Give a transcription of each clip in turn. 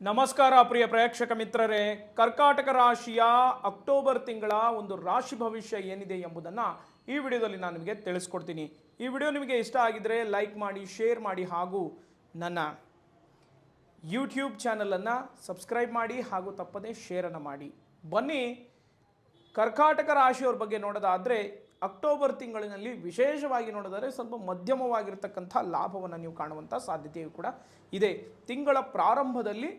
ನಮಸ್ಕಾರ ಪ್ರಿಯ ಪ್ರೇಕ್ಷಕ ಮಿತ್ರರೇ, ಕರ್ಕಾಟಕ ರಾಶಿಯ ಅಕ್ಟೋಬರ್ ತಿಂಗಳ ಒಂದು ರಾಶಿ ಭವಿಷ್ಯ ಏನಿದೆ ಎಂಬುದನ್ನು ಈ ವಿಡಿಯೋದಲ್ಲಿ ನಾನು ನಿಮಗೆ ತಿಳಿಸ್ಕೊಡ್ತೀನಿ. ಈ ವಿಡಿಯೋ ನಿಮಗೆ ಇಷ್ಟ ಆಗಿದ್ರೆ ಲೈಕ್ ಮಾಡಿ, ಶೇರ್ ಮಾಡಿ ಹಾಗೂ ನನ್ನ ಯೂಟ್ಯೂಬ್ ಚಾನಲನ್ನು ಸಬ್ಸ್ಕ್ರೈಬ್ ಮಾಡಿ ಹಾಗೂ ತಪ್ಪದೇ ಶೇರನ್ನು ಮಾಡಿ. ಬನ್ನಿ, ಕರ್ಕಾಟಕ ರಾಶಿಯವ್ರ ಬಗ್ಗೆ ನೋಡೋದಾದರೆ ಅಕ್ಟೋಬರ್ ತಿಂಗಳಿನಲ್ಲಿ ವಿಶೇಷವಾಗಿ ನೋಡಿದರೆ ಸ್ವಲ್ಪ ಮಧ್ಯಮವಾಗಿರ್ತಕ್ಕಂಥ ಲಾಭವನ್ನು ನೀವು ಕಾಣುವಂಥ ಸಾಧ್ಯತೆಯೂ ಕೂಡ ಇದೆ. ತಿಂಗಳ ಪ್ರಾರಂಭದಲ್ಲಿ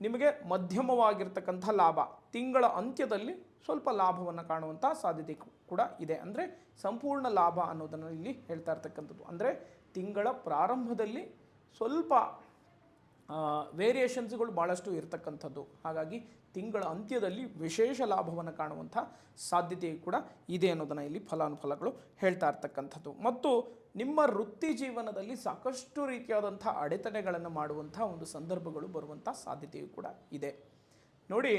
ನಿಮಗೆ ಮಧ್ಯಮವಾಗಿರ್ತಕ್ಕಂಥ ಲಾಭ, ತಿಂಗಳ ಅಂತ್ಯದಲ್ಲಿ ಸ್ವಲ್ಪ ಲಾಭವನ್ನು ಕಾಣುವಂಥ ಸಾಧ್ಯತೆ ಕೂಡ ಇದೆ. ಅಂದರೆ ಸಂಪೂರ್ಣ ಲಾಭ ಅನ್ನೋದನ್ನು ಇಲ್ಲಿ ಹೇಳ್ತಾ ಇರ್ತಕ್ಕಂಥದ್ದು. ಅಂದರೆ ತಿಂಗಳ ಪ್ರಾರಂಭದಲ್ಲಿ ಸ್ವಲ್ಪ ವೇರಿಯೇಷನ್ಸ್ಗಳು ಭಾಳಷ್ಟು ಇರತಕ್ಕಂಥದ್ದು. ಹಾಗಾಗಿ ತಿಂಗಳ ಅಂತ್ಯದಲ್ಲಿ ವಿಶೇಷ ಲಾಭವನ್ನು ಕಾಣುವಂಥ ಸಾಧ್ಯತೆಯು ಕೂಡ ಇದೆ ಅನ್ನೋದನ್ನು ಇಲ್ಲಿ ಫಲಾನುಫಲಗಳು ಹೇಳ್ತಾ ಇರ್ತಕ್ಕಂಥದ್ದು. ಮತ್ತು ನಿಮ್ಮ ವೃತ್ತಿ ಜೀವನದಲ್ಲಿ ಸಾಕಷ್ಟು ರೀತಿಯಾದಂಥ ಅಡೆತಡೆಗಳನ್ನು ಮಾಡುವಂಥ ಒಂದು ಸಂದರ್ಭಗಳು ಬರುವಂಥ ಸಾಧ್ಯತೆಯು ಕೂಡ ಇದೆ. ನೋಡಿ,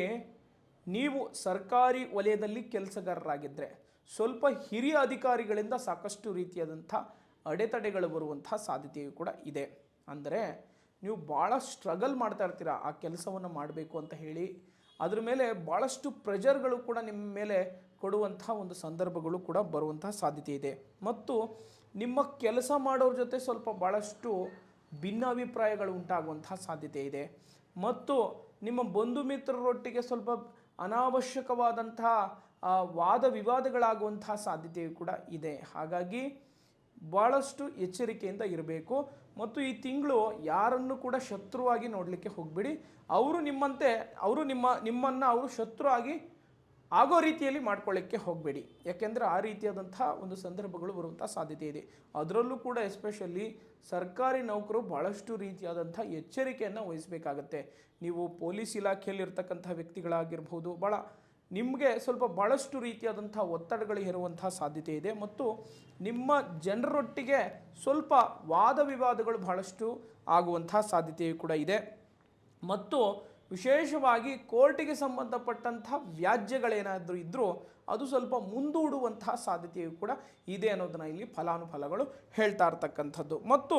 ನೀವು ಸರ್ಕಾರಿ ವಲಯದಲ್ಲಿ ಕೆಲಸಗಾರರಾಗಿದ್ದರೆ ಸ್ವಲ್ಪ ಹಿರಿಯ ಅಧಿಕಾರಿಗಳಿಂದ ಸಾಕಷ್ಟು ರೀತಿಯಾದಂಥ ಅಡೆತಡೆಗಳು ಬರುವಂಥ ಸಾಧ್ಯತೆಯು ಕೂಡ ಇದೆ. ಅಂದರೆ ನೀವು ಭಾಳ ಸ್ಟ್ರಗಲ್ ಮಾಡ್ತಾ ಇರ್ತೀರ ಆ ಕೆಲಸವನ್ನು ಮಾಡಬೇಕು ಅಂತ ಹೇಳಿ, ಅದ್ರ ಮೇಲೆ ಭಾಳಷ್ಟು ಪ್ರೆಷರ್ಗಳು ಕೂಡ ನಿಮ್ಮ ಮೇಲೆ ಕೊಡುವಂಥ ಒಂದು ಸಂದರ್ಭಗಳು ಕೂಡ ಬರುವಂಥ ಸಾಧ್ಯತೆ ಇದೆ. ಮತ್ತು ನಿಮ್ಮ ಕೆಲಸ ಮಾಡೋರ ಜೊತೆ ಸ್ವಲ್ಪ ಭಾಳಷ್ಟು ಭಿನ್ನಾಭಿಪ್ರಾಯಗಳು ಉಂಟಾಗುವಂಥ ಸಾಧ್ಯತೆ ಇದೆ. ಮತ್ತು ನಿಮ್ಮ ಬಂಧು ಮಿತ್ರರೊಟ್ಟಿಗೆ ಸ್ವಲ್ಪ ಅನಾವಶ್ಯಕವಾದಂಥ ವಾದ ವಿವಾದಗಳಾಗುವಂಥ ಸಾಧ್ಯತೆಯು ಕೂಡ ಇದೆ. ಹಾಗಾಗಿ ಭಾಳಷ್ಟು ಎಚ್ಚರಿಕೆಯಿಂದ ಇರಬೇಕು. ಮತ್ತು ಈ ತಿಂಗಳು ಯಾರನ್ನು ಕೂಡ ಶತ್ರುವಾಗಿ ನೋಡಲಿಕ್ಕೆ ಹೋಗಬೇಡಿ. ಅವರು ನಿಮ್ಮಂತೆ ನಿಮ್ಮನ್ನು ಅವರು ಶತ್ರು ಆಗಿ ಆಗೋ ರೀತಿಯಲ್ಲಿ ಮಾಡ್ಕೊಳ್ಳಿಕ್ಕೆ ಹೋಗಬೇಡಿ. ಯಾಕೆಂದರೆ ಆ ರೀತಿಯಾದಂಥ ಒಂದು ಸಂದರ್ಭಗಳು ಬರುವಂಥ ಸಾಧ್ಯತೆ ಇದೆ. ಅದರಲ್ಲೂ ಕೂಡ ಎಸ್ಪೆಷಲಿ ಸರ್ಕಾರಿ ನೌಕರು ಭಾಳಷ್ಟು ರೀತಿಯಾದಂಥ ಎಚ್ಚರಿಕೆಯನ್ನು ವಹಿಸಬೇಕಾಗತ್ತೆ. ನೀವು ಪೊಲೀಸ್ ಇಲಾಖೆಯಲ್ಲಿರ್ತಕ್ಕಂಥ ವ್ಯಕ್ತಿಗಳಾಗಿರ್ಬೋದು, ನಿಮಗೆ ಸ್ವಲ್ಪ ಭಾಳಷ್ಟು ರೀತಿಯಾದಂಥ ಒತ್ತಡಗಳು ಇರುವಂಥ ಸಾಧ್ಯತೆ ಇದೆ. ಮತ್ತು ನಿಮ್ಮ ಜನರೊಟ್ಟಿಗೆ ಸ್ವಲ್ಪ ವಾದ ವಿವಾದಗಳು ಬಹಳಷ್ಟು ಆಗುವಂಥ ಸಾಧ್ಯತೆಯು ಕೂಡ ಇದೆ. ಮತ್ತು ವಿಶೇಷವಾಗಿ ಕೋರ್ಟಿಗೆ ಸಂಬಂಧಪಟ್ಟಂಥ ವ್ಯಾಜ್ಯಗಳೇನಾದರೂ ಇದ್ದರೂ ಅದು ಸ್ವಲ್ಪ ಮುಂದೂಡುವಂತಹ ಸಾಧ್ಯತೆಯು ಕೂಡ ಇದೆ ಅನ್ನೋದನ್ನು ಇಲ್ಲಿ ಫಲಾನುಫಲಗಳು ಹೇಳ್ತಾ ಇರ್ತಕ್ಕಂಥದ್ದು. ಮತ್ತು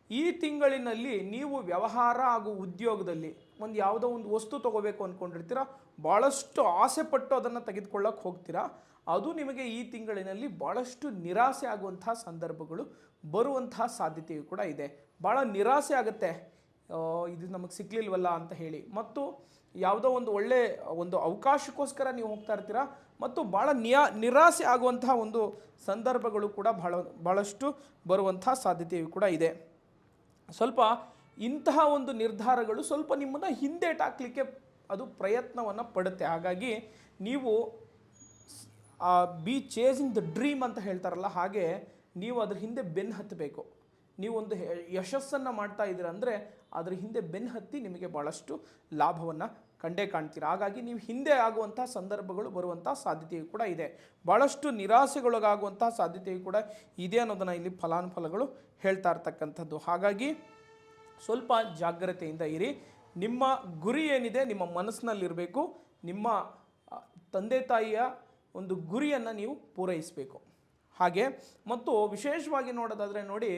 ಈ ತಿಂಗಳಿನಲ್ಲಿ ನೀವು ವ್ಯವಹಾರ ಹಾಗೂ ಉದ್ಯೋಗದಲ್ಲಿ ಯಾವುದೋ ಒಂದು ವಸ್ತು ತೊಗೋಬೇಕು ಅಂದ್ಕೊಂಡಿರ್ತೀರ, ಭಾಳಷ್ಟು ಆಸೆ ಪಟ್ಟು ಅದನ್ನು ತೆಗೆದುಕೊಳ್ಳೋಕೆ ಹೋಗ್ತೀರಾ, ಅದು ನಿಮಗೆ ಈ ತಿಂಗಳಿನಲ್ಲಿ ಭಾಳಷ್ಟು ನಿರಾಸೆ ಆಗುವಂಥ ಸಂದರ್ಭಗಳು ಬರುವಂಥ ಸಾಧ್ಯತೆಯು ಕೂಡ ಇದೆ. ಭಾಳ ನಿರಾಸೆ ಆಗುತ್ತೆ, ಇದು ನಮಗೆ ಸಿಕ್ಕಲಿಲ್ವಲ್ಲ ಅಂತ ಹೇಳಿ. ಮತ್ತು ಯಾವುದೋ ಒಂದು ಒಳ್ಳೆ ಒಂದು ಅವಕಾಶಕ್ಕೋಸ್ಕರ ನೀವು ಹೋಗ್ತಾ ಇರ್ತೀರಾ, ಮತ್ತು ಭಾಳ ನಿರಾಸೆ ಆಗುವಂಥ ಒಂದು ಸಂದರ್ಭಗಳು ಕೂಡ ಭಾಳಷ್ಟು ಬರುವಂಥ ಸಾಧ್ಯತೆಯು ಕೂಡ ಇದೆ. ಸ್ವಲ್ಪ ಇಂತಹ ಒಂದು ನಿರ್ಧಾರಗಳು ಸ್ವಲ್ಪ ನಿಮ್ಮನ್ನು ಹಿಂದೇಟಾಕಲಿಕ್ಕೆ ಅದು ಪ್ರಯತ್ನವನ್ನು ಪಡುತ್ತೆ. ಹಾಗಾಗಿ ನೀವು ಬಿ ಚೇಸಿಂಗ್ ದ ಡ್ರೀಮ್ ಅಂತ ಹೇಳ್ತಾರಲ್ಲ, ಹಾಗೆ ನೀವು ಅದ್ರ ಹಿಂದೆ ಬೆನ್ನು ಹತ್ತಬೇಕು. ನೀವೊಂದು ಯಶಸ್ಸನ್ನು ಮಾಡ್ತಾ ಇದ್ದೀರ ಅಂದರೆ ಅದ್ರ ಹಿಂದೆ ಬೆನ್ನು ಹತ್ತಿ ನಿಮಗೆ ಭಾಳಷ್ಟು ಲಾಭವನ್ನು ಕಂಡೇ ಕಾಣ್ತೀರ. ಹಾಗಾಗಿ ನೀವು ಹಿಂದೆ ಆಗುವಂಥ ಸಂದರ್ಭಗಳು ಬರುವಂಥ ಸಾಧ್ಯತೆಯು ಕೂಡ ಇದೆ. ಭಾಳಷ್ಟು ನಿರಾಸೆಗೊಳಗಾಗುವಂಥ ಸಾಧ್ಯತೆಯು ಕೂಡ ಇದೆ ಅನ್ನೋದನ್ನು ಇಲ್ಲಿ ಫಲಾನುಫಲಗಳು ಹೇಳ್ತಾ ಇರ್ತಕ್ಕಂಥದ್ದು. ಹಾಗಾಗಿ ಸ್ವಲ್ಪ ಜಾಗ್ರತೆಯಿಂದ ಇರಿ. ನಿಮ್ಮ ಗುರಿ ಏನಿದೆ ನಿಮ್ಮ ಮನಸ್ಸಿನಲ್ಲಿರಬೇಕು. ನಿಮ್ಮ ತಂದೆ ತಾಯಿಯ ಒಂದು ಗುರಿಯನ್ನು ನೀವು ಪೂರೈಸಬೇಕು. ಹಾಗೆ ಮತ್ತು ವಿಶೇಷವಾಗಿ ನೋಡೋದಾದರೆ ನೋಡಿ,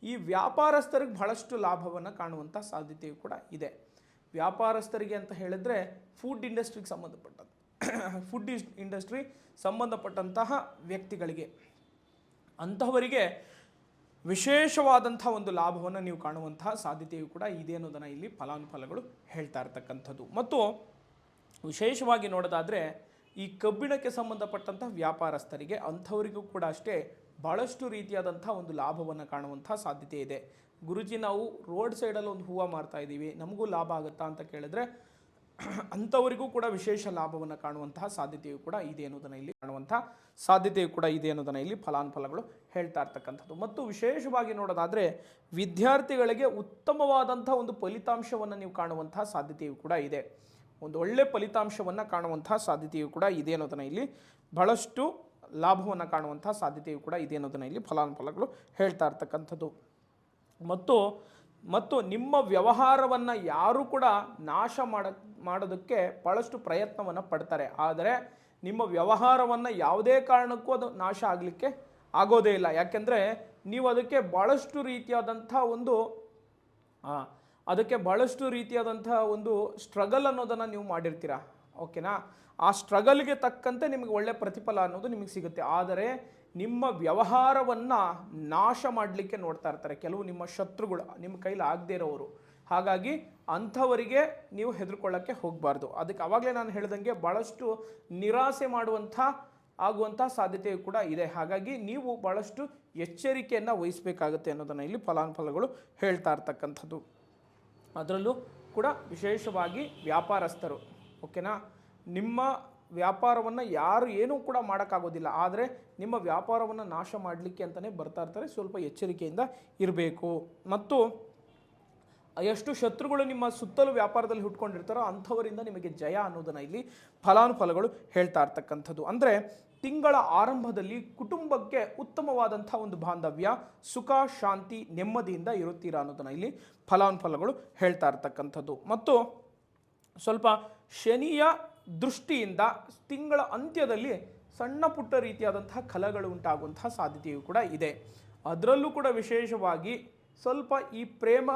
ಈ ವ್ಯಾಪಾರಸ್ಥರಿಗೆ ಬಹಳಷ್ಟು ಲಾಭವನ್ನು ಕಾಣುವಂಥ ಸಾಧ್ಯತೆಯು ಕೂಡ ಇದೆ. ವ್ಯಾಪಾರಸ್ಥರಿಗೆ ಅಂತ ಹೇಳಿದ್ರೆ ಫುಡ್ ಇಂಡಸ್ಟ್ರಿಗೆ ಸಂಬಂಧಪಟ್ಟಂತಹ ವ್ಯಕ್ತಿಗಳಿಗೆ, ಅಂಥವರಿಗೆ ವಿಶೇಷವಾದಂಥ ಒಂದು ಲಾಭವನ್ನು ನೀವು ಕಾಣುವಂತಹ ಸಾಧ್ಯತೆಯು ಕೂಡ ಇದೆ ಅನ್ನೋದನ್ನು ಇಲ್ಲಿ ಫಲಾನುಫಲಗಳು ಹೇಳ್ತಾ ಇರ್ತಕ್ಕಂಥದ್ದು. ಮತ್ತು ವಿಶೇಷವಾಗಿ ನೋಡೋದಾದರೆ ಈ ಕಬ್ಬಿಣಕ್ಕೆ ಸಂಬಂಧಪಟ್ಟಂಥ ವ್ಯಾಪಾರಸ್ಥರಿಗೆ, ಅಂಥವರಿಗೂ ಕೂಡ ಅಷ್ಟೇ ಭಾಳಷ್ಟು ರೀತಿಯಾದಂಥ ಒಂದು ಲಾಭವನ್ನು ಕಾಣುವಂಥ ಸಾಧ್ಯತೆ ಇದೆ. ಗುರುಜಿ, ನಾವು ರೋಡ್ ಸೈಡಲ್ಲಿ ಒಂದು ಹೂವು ಮಾರ್ತಾ ಇದ್ದೀವಿ, ನಮಗೂ ಲಾಭ ಆಗುತ್ತಾ ಅಂತ ಕೇಳಿದ್ರೆ ಅಂಥವರಿಗೂ ಕೂಡ ವಿಶೇಷ ಲಾಭವನ್ನು ಕಾಣುವಂತಹ ಸಾಧ್ಯತೆಯು ಕೂಡ ಇದೆ ಅನ್ನೋದನ್ನು ಇಲ್ಲಿ ಫಲಾನುಫಲಗಳು ಹೇಳ್ತಾ ಇರ್ತಕ್ಕಂಥದ್ದು. ಮತ್ತು ವಿಶೇಷವಾಗಿ ನೋಡೋದಾದರೆ ವಿದ್ಯಾರ್ಥಿಗಳಿಗೆ ಉತ್ತಮವಾದಂಥ ಒಂದು ಫಲಿತಾಂಶವನ್ನು ನೀವು ಕಾಣುವಂತಹ ಸಾಧ್ಯತೆಯು ಕೂಡ ಇದೆ. ಒಂದು ಒಳ್ಳೆ ಫಲಿತಾಂಶವನ್ನು ಕಾಣುವಂಥ ಸಾಧ್ಯತೆಯು ಕೂಡ ಇದೆ ಅನ್ನೋದನ್ನು ಇಲ್ಲಿ ಬಹಳಷ್ಟು ಲಾಭವನ್ನು ಕಾಣುವಂಥ ಸಾಧ್ಯತೆಯು ಕೂಡ ಇದೆ ಅನ್ನೋದನ್ನು ಇಲ್ಲಿ ಫಲಾನುಫಲಗಳು ಹೇಳ್ತಾ ಇರ್ತಕ್ಕಂಥದ್ದು. ಮತ್ತು ನಿಮ್ಮ ವ್ಯವಹಾರವನ್ನು ಯಾರೂ ಕೂಡ ನಾಶ ಮಾಡೋದಕ್ಕೆ ಭಾಳಷ್ಟು ಪ್ರಯತ್ನವನ್ನು ಪಡ್ತಾರೆ. ಆದರೆ ನಿಮ್ಮ ವ್ಯವಹಾರವನ್ನು ಯಾವುದೇ ಕಾರಣಕ್ಕೂ ಅದು ನಾಶ ಆಗಲಿಕ್ಕೆ ಆಗೋದೇ ಇಲ್ಲ. ಯಾಕೆಂದರೆ ನೀವು ಅದಕ್ಕೆ ಭಾಳಷ್ಟು ರೀತಿಯಾದಂಥ ಒಂದು ಅದಕ್ಕೆ ಭಾಳಷ್ಟು ರೀತಿಯಾದಂಥ ಒಂದು ಸ್ಟ್ರಗಲ್ ಅನ್ನೋದನ್ನು ನೀವು ಮಾಡಿರ್ತೀರ, ಓಕೆನಾ. ಆ ಸ್ಟ್ರಗಲ್ಗೆ ತಕ್ಕಂತೆ ನಿಮಗೆ ಒಳ್ಳೆ ಪ್ರತಿಫಲ ಅನ್ನೋದು ನಿಮಗೆ ಸಿಗುತ್ತೆ. ಆದರೆ ನಿಮ್ಮ ವ್ಯವಹಾರವನ್ನು ನಾಶ ಮಾಡಲಿಕ್ಕೆ ನೋಡ್ತಾ ಇರ್ತಾರೆ ಕೆಲವು ನಿಮ್ಮ ಶತ್ರುಗಳು, ನಿಮ್ಮ ಕೈಲಿ ಆಗದೇ ಇರೋರು. ಹಾಗಾಗಿ ಅಂಥವರಿಗೆ ನೀವು ಹೆದರ್ಕೊಳ್ಳೋಕ್ಕೆ ಹೋಗಬಾರ್ದು. ಅದಕ್ಕೆ ಆವಾಗಲೇ ನಾನು ಹೇಳ್ದಂಗೆ ಭಾಳಷ್ಟು ನಿರಾಸೆ ಆಗುವಂಥ ಸಾಧ್ಯತೆಯು ಕೂಡ ಇದೆ. ಹಾಗಾಗಿ ನೀವು ಭಾಳಷ್ಟು ಎಚ್ಚರಿಕೆಯನ್ನು ವಹಿಸಬೇಕಾಗುತ್ತೆ ಅನ್ನೋದನ್ನು ಇಲ್ಲಿ ಫಲಾನುಫಲಗಳು ಹೇಳ್ತಾ ಇರ್ತಕ್ಕಂಥದ್ದು. ಅದರಲ್ಲೂ ಕೂಡ ವಿಶೇಷವಾಗಿ ವ್ಯಾಪಾರಸ್ಥರು, ಓಕೆನಾ. ನಿಮ್ಮ ವ್ಯಾಪಾರವನ್ನು ಯಾರು ಏನೂ ಕೂಡ ಮಾಡೋಕ್ಕಾಗೋದಿಲ್ಲ, ಆದರೆ ನಿಮ್ಮ ವ್ಯಾಪಾರವನ್ನು ನಾಶ ಮಾಡಲಿಕ್ಕೆ ಅಂತಲೇ ಬರ್ತಾ ಇರ್ತಾರೆ. ಸ್ವಲ್ಪ ಎಚ್ಚರಿಕೆಯಿಂದ ಇರಬೇಕು. ಮತ್ತು ಎಷ್ಟು ಶತ್ರುಗಳು ನಿಮ್ಮ ಸುತ್ತಲೂ ವ್ಯಾಪಾರದಲ್ಲಿ ಹುಟ್ಕೊಂಡಿರ್ತಾರೋ ಅಂಥವರಿಂದ ನಿಮಗೆ ಜಯ ಅನ್ನೋದನ್ನು ಇಲ್ಲಿ ಫಲಾನುಫಲಗಳು ಹೇಳ್ತಾ ಇರ್ತಕ್ಕಂಥದ್ದು. ಅಂದರೆ ತಿಂಗಳ ಆರಂಭದಲ್ಲಿ ಕುಟುಂಬಕ್ಕೆ ಉತ್ತಮವಾದಂಥ ಒಂದು ಬಾಂಧವ್ಯ, ಸುಖ, ಶಾಂತಿ, ನೆಮ್ಮದಿಯಿಂದ ಇರುತ್ತೀರಾ ಅನ್ನೋದನ್ನು ಇಲ್ಲಿ ಫಲಾನುಫಲಗಳು ಹೇಳ್ತಾ ಇರ್ತಕ್ಕಂಥದ್ದು. ಮತ್ತು ಸ್ವಲ್ಪ ಶನಿಯ ದೃಷ್ಟಿಯಿಂದ ತಿಂಗಳ ಅಂತ್ಯದಲ್ಲಿ ಸಣ್ಣ ಪುಟ್ಟ ರೀತಿಯಾದಂತಹ ಕಲಹಗಳು ಉಂಟಾಗುವಂತಹ ಸಾಧ್ಯತೆಯೂ ಕೂಡ ಇದೆ. ಅದರಲ್ಲೂ ಕೂಡ ವಿಶೇಷವಾಗಿ ಸ್ವಲ್ಪ ಈ ಪ್ರೇಮ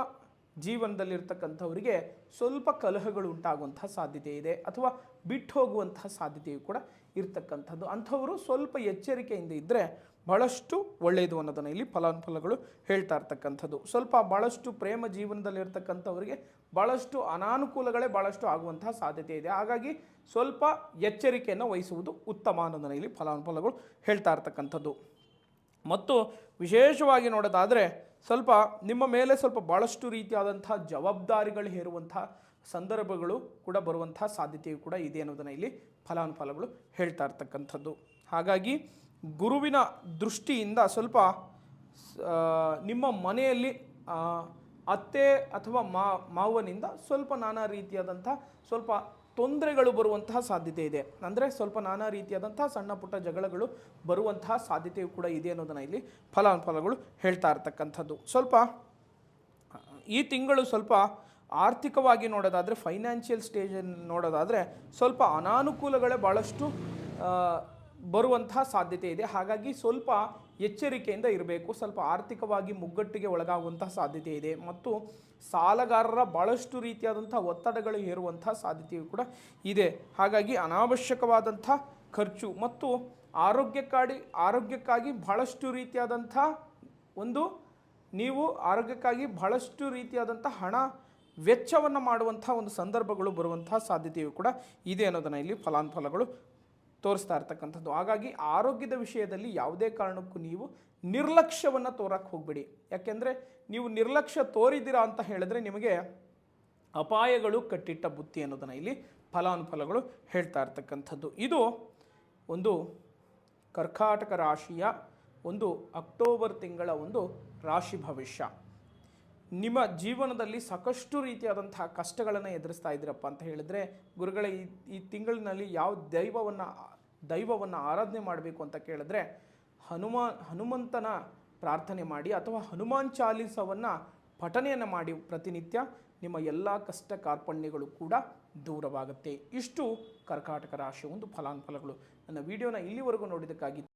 ಜೀವನದಲ್ಲಿರ್ತಕ್ಕಂಥವರಿಗೆ ಸ್ವಲ್ಪ ಕಲಹಗಳು ಉಂಟಾಗುವಂತಹ ಸಾಧ್ಯತೆ ಇದೆ, ಅಥವಾ ಬಿಟ್ಟು ಹೋಗುವಂತಹ ಸಾಧ್ಯತೆಯು ಕೂಡ ಇರ್ತಕ್ಕಂಥದ್ದು. ಅಂಥವರು ಸ್ವಲ್ಪ ಎಚ್ಚರಿಕೆಯಿಂದ ಇದ್ದರೆ ಭಾಳಷ್ಟು ಒಳ್ಳೆಯದು ಅನ್ನೋದನ್ನು ಇಲ್ಲಿ ಫಲಾನುಫಲಗಳು ಹೇಳ್ತಾ ಇರ್ತಕ್ಕಂಥದ್ದು. ಸ್ವಲ್ಪ ಭಾಳಷ್ಟು ಪ್ರೇಮ ಜೀವನದಲ್ಲಿರ್ತಕ್ಕಂಥವರಿಗೆ ಭಾಳಷ್ಟು ಅನಾನುಕೂಲಗಳೇ ಭಾಳಷ್ಟು ಆಗುವಂತಹ ಸಾಧ್ಯತೆ ಇದೆ. ಹಾಗಾಗಿ ಸ್ವಲ್ಪ ಎಚ್ಚರಿಕೆಯನ್ನು ವಹಿಸುವುದು ಉತ್ತಮ ಅನ್ನೋದನ್ನು ಇಲ್ಲಿ ಫಲಾನುಫಲಗಳು ಹೇಳ್ತಾ ಇರ್ತಕ್ಕಂಥದ್ದು. ಮತ್ತು ವಿಶೇಷವಾಗಿ ನೋಡೋದಾದರೆ ಸ್ವಲ್ಪ ನಿಮ್ಮ ಮೇಲೆ ಸ್ವಲ್ಪ ಭಾಳಷ್ಟು ರೀತಿಯಾದಂಥ ಜವಾಬ್ದಾರಿಗಳು ಹೇರುವಂಥ ಸಂದರ್ಭಗಳು ಕೂಡ ಬರುವಂಥ ಸಾಧ್ಯತೆಯು ಕೂಡ ಇದೆ ಅನ್ನೋದನ್ನು ಇಲ್ಲಿ ಫಲಾನುಫಲಗಳು ಹೇಳ್ತಾ ಇರ್ತಕ್ಕಂಥದ್ದು. ಹಾಗಾಗಿ ಗುರುವಿನ ದೃಷ್ಟಿಯಿಂದ ಸ್ವಲ್ಪ ನಿಮ್ಮ ಮನೆಯಲ್ಲಿ ಅತ್ತೆ ಅಥವಾ ಮಾವನಿಂದ ಸ್ವಲ್ಪ ನಾನಾ ರೀತಿಯಾದಂಥ ಸ್ವಲ್ಪ ತೊಂದರೆಗಳು ಬರುವಂತಹ ಸಾಧ್ಯತೆ ಇದೆ. ಅಂದರೆ ಸ್ವಲ್ಪ ನಾನಾ ರೀತಿಯಾದಂಥ ಸಣ್ಣ ಪುಟ್ಟ ಜಗಳಗಳು ಬರುವಂತಹ ಸಾಧ್ಯತೆಯು ಕೂಡ ಇದೆ ಅನ್ನೋದನ್ನು ಇಲ್ಲಿ ಫಲಾನುಫಲಗಳು ಹೇಳ್ತಾ ಇರ್ತಕ್ಕಂಥದ್ದು. ಸ್ವಲ್ಪ ಈ ತಿಂಗಳು ಸ್ವಲ್ಪ ಆರ್ಥಿಕವಾಗಿ ನೋಡೋದಾದರೆ, ಫೈನಾನ್ಷಿಯಲ್ ಸ್ಟೇಜನ್ನು ನೋಡೋದಾದರೆ ಸ್ವಲ್ಪ ಅನಾನುಕೂಲಗಳೇ ಭಾಳಷ್ಟು ಬರುವಂತಹ ಸಾಧ್ಯತೆ ಇದೆ. ಹಾಗಾಗಿ ಸ್ವಲ್ಪ ಎಚ್ಚರಿಕೆಯಿಂದ ಇರಬೇಕು. ಸ್ವಲ್ಪ ಆರ್ಥಿಕವಾಗಿ ಮುಗ್ಗಟ್ಟಿಗೆ ಒಳಗಾಗುವಂತಹ ಸಾಧ್ಯತೆ ಇದೆ. ಮತ್ತು ಸಾಲಗಾರರ ಭಾಳಷ್ಟು ರೀತಿಯಾದಂಥ ಒತ್ತಡಗಳು ಹೇರುವಂಥ ಸಾಧ್ಯತೆಯು ಕೂಡ ಇದೆ. ಹಾಗಾಗಿ ಅನಾವಶ್ಯಕವಾದಂಥ ಖರ್ಚು ಮತ್ತು ಆರೋಗ್ಯಕ್ಕಾಗಿ ಭಾಳಷ್ಟು ರೀತಿಯಾದಂಥ ನೀವು ಆರೋಗ್ಯಕ್ಕಾಗಿ ಭಾಳಷ್ಟು ರೀತಿಯಾದಂಥ ಹಣ ವೆಚ್ಚವನ್ನು ಮಾಡುವಂಥ ಒಂದು ಸಂದರ್ಭಗಳು ಬರುವಂಥ ಸಾಧ್ಯತೆಯು ಕೂಡ ಇದೆ ಅನ್ನೋದನ್ನು ಇಲ್ಲಿ ಫಲಾನುಫಲಗಳು ತೋರಿಸ್ತಾ ಇರ್ತಕ್ಕಂಥದ್ದು. ಹಾಗಾಗಿ ಆರೋಗ್ಯದ ವಿಷಯದಲ್ಲಿ ಯಾವುದೇ ಕಾರಣಕ್ಕೂ ನೀವು ನಿರ್ಲಕ್ಷ್ಯವನ್ನು ತೋರಕ್ಕೆ ಹೋಗಬೇಡಿ. ಯಾಕೆಂದರೆ ನೀವು ನಿರ್ಲಕ್ಷ್ಯ ತೋರಿದ್ದೀರಾ ಅಂತ ಹೇಳಿದ್ರೆ ನಿಮಗೆ ಅಪಾಯಗಳು ಕಟ್ಟಿಟ್ಟ ಬುತ್ತಿ ಅನ್ನೋದನ್ನು ಇಲ್ಲಿ ಫಲಾನುಫಲಗಳು ಹೇಳ್ತಾ ಇರ್ತಕ್ಕಂಥದ್ದು. ಇದು ಒಂದು ಕರ್ಕಾಟಕ ರಾಶಿಯ ಒಂದು ಅಕ್ಟೋಬರ್ ತಿಂಗಳ ಒಂದು ರಾಶಿ ಭವಿಷ್ಯ. ನಿಮ್ಮ ಜೀವನದಲ್ಲಿ ಸಾಕಷ್ಟು ರೀತಿಯಾದಂತಹ ಕಷ್ಟಗಳನ್ನು ಎದುರಿಸ್ತಾ ಇದ್ದೀರಪ್ಪ ಅಂತ ಹೇಳಿದರೆ, ಗುರುಗಳ ಈ ತಿಂಗಳಿನಲ್ಲಿ ಯಾವ ದೈವವನ್ನು ಆರಾಧನೆ ಮಾಡಬೇಕು ಅಂತ ಕೇಳಿದ್ರೆ ಹನುಮಂತನ ಪ್ರಾರ್ಥನೆ ಮಾಡಿ, ಅಥವಾ ಹನುಮಾನ್ ಚಾಲೀಸವನ್ನು ಪಠನೆಯನ್ನು ಮಾಡಿ ಪ್ರತಿನಿತ್ಯ. ನಿಮ್ಮ ಎಲ್ಲ ಕಷ್ಟ ಕಾರ್ಪಣ್ಯಗಳು ಕೂಡ ದೂರವಾಗುತ್ತೆ. ಇಷ್ಟು ಕರ್ಕಾಟಕ ರಾಶಿಯ ಒಂದು ಫಲಾನುಫಲಗಳು. ನನ್ನ ವಿಡಿಯೋನ ಇಲ್ಲಿವರೆಗೂ ನೋಡಿದ್ದಕ್ಕಾಗಿ